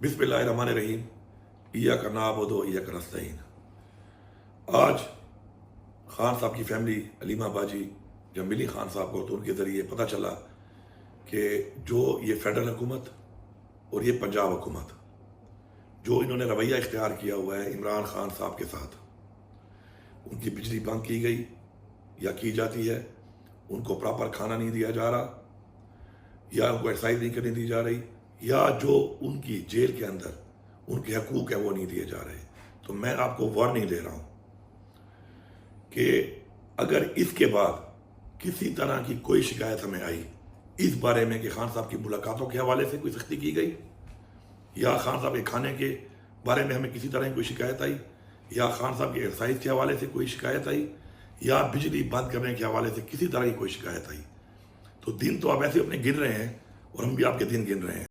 بسم اللہ الرحمن الرحیم ایاک نعبد و ایاک نستعین۔ آج خان صاحب کی فیملی علیمہ باجی جب ملی خان صاحب کو تو ان کے ذریعے پتہ چلا کہ جو یہ فیڈرل حکومت اور یہ پنجاب حکومت جو انہوں نے رویہ اختیار کیا ہوا ہے عمران خان صاحب کے ساتھ، ان کی بجلی بند کی گئی یا کی جاتی ہے، ان کو پراپر کھانا نہیں دیا جا رہا، یا ان کو ایکسرسائز نہیں کرنے دی جا رہی، یا جو ان کی جیل کے اندر ان کے حقوق ہیں وہ نہیں دیے جا رہے۔ تو میں آپ کو وارننگ دے رہا ہوں کہ اگر اس کے بعد کسی طرح کی کوئی شکایت ہمیں آئی اس بارے میں کہ خان صاحب کی ملاقاتوں کے حوالے سے کوئی سختی کی گئی، یا خان صاحب کے کھانے کے بارے میں ہمیں کسی طرح کی کوئی شکایت آئی، یا خان صاحب کی ایکسرسائز کے حوالے سے کوئی شکایت آئی، یا بجلی بند کرنے کے حوالے سے کسی طرح کی کوئی شکایت آئی، تو دن تو آپ ایسے اپنے گن رہے ہیں اور ہم بھی آپ کے دن گن رہے ہیں۔